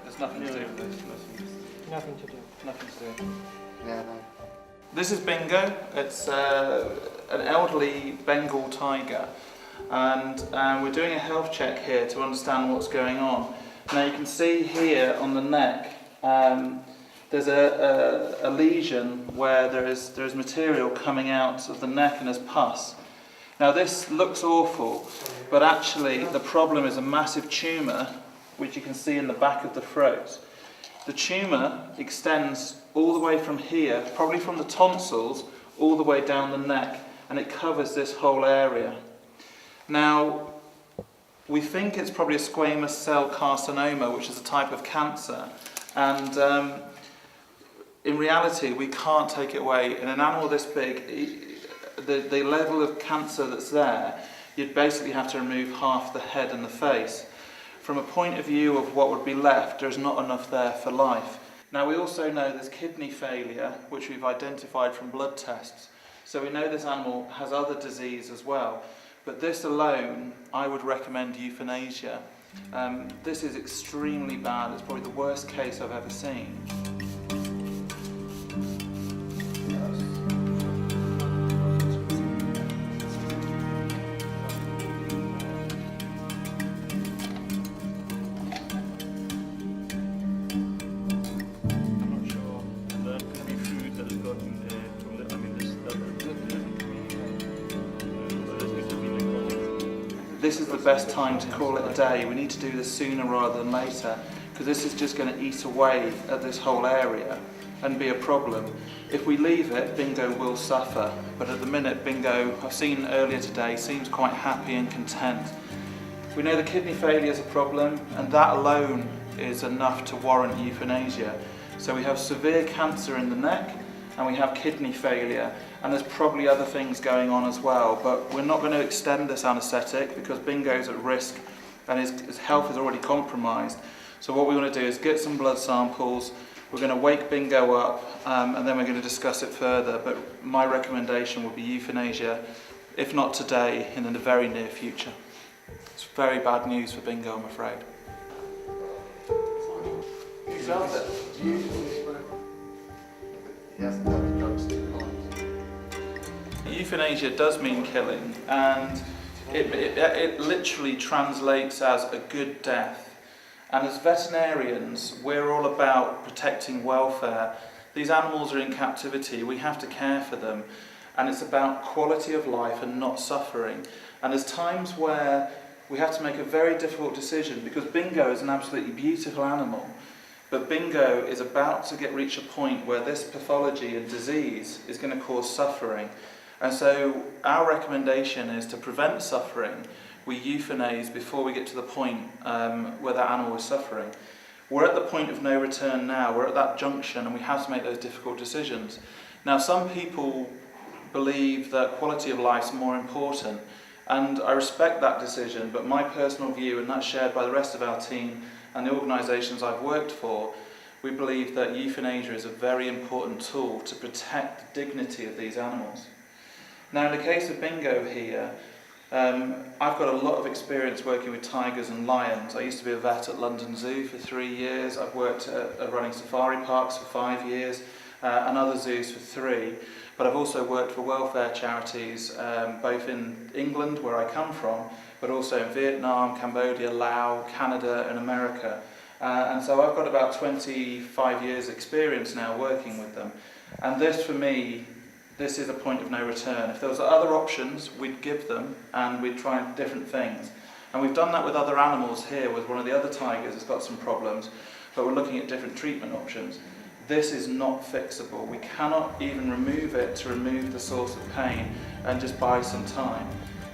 There's nothing to do with this. Nothing to do. Nothing to do. Yeah, no. This is Bingo. It's an elderly Bengal tiger, and we're doing a health check here to understand what's going on. Now you can see here on the neck there's a lesion where there is material coming out of the neck and there's pus. Now this looks awful, but actually the problem is a massive tumour, which you can see in the back of the throat. The tumour extends all the way from here, probably from the tonsils, all the way down the neck, and it covers this whole area. Now, we think it's probably a squamous cell carcinoma, which is a type of cancer, and in reality we can't take it away. In an animal this big, the level of cancer that's there, you'd basically have to remove half the head and the face. From a point of view of what would be left, there's not enough there for life. Now we also know there's kidney failure, which we've identified from blood tests. So we know this animal has other disease as well. But this alone, I would recommend euthanasia. This is extremely bad. It's probably the worst case I've ever seen. This is the best time to call it a day. We need to do this sooner rather than later, because this is just going to eat away at this whole area and be a problem. If we leave it, Bingo will suffer, but at the minute Bingo, I've seen earlier today, seems quite happy and content. We know the kidney failure is a problem, and that alone is enough to warrant euthanasia. So we have severe cancer in the neck, and we have kidney failure, and there's probably other things going on as well, but we're not going to extend this anaesthetic because Bingo's at risk and his health is already compromised. So what we want to do is get some blood samples, we're going to wake Bingo up, and then we're going to discuss it further, but my recommendation would be euthanasia, if not today, in the very near future. It's very bad news for Bingo, I'm afraid. Euthanasia does mean killing, and it literally translates as a good death. And as veterinarians, we're all about protecting welfare. These animals are in captivity, we have to care for them, and it's about quality of life and not suffering. And there's times where we have to make a very difficult decision, because Bingo is an absolutely beautiful animal. But Bingo is about to reach a point where this pathology and disease is going to cause suffering. And so our recommendation is to prevent suffering, we euthanize before we get to the point where that animal is suffering. We're at the point of no return now, we're at that junction, and we have to make those difficult decisions. Now some people believe that quality of life is more important, and I respect that decision, but my personal view, and that's shared by the rest of our team and the organisations I've worked for, we believe that euthanasia is a very important tool to protect the dignity of these animals. Now in the case of Bingo here, I've got a lot of experience working with tigers and lions. I used to be a vet at London Zoo for 3 years, I've worked at running safari parks for 5 years, and other zoos for 3. But I've also worked for welfare charities, both in England, where I come from, but also in Vietnam, Cambodia, Laos, Canada and America. And so I've got about 25 years experience now working with them. And this, for me, this is a point of no return. If there was other options, we'd give them and we'd try different things. And we've done that with other animals here, with one of the other tigers that's got some problems, but we're looking at different treatment options. This is not fixable. We cannot even remove it to remove the source of pain and just buy some time.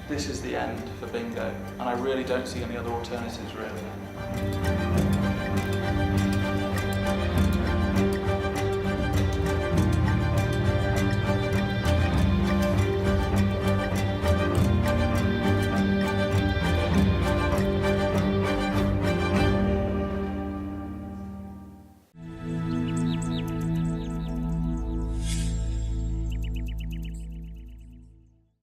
This is the end for Bingo, and I really don't see any other alternatives, really.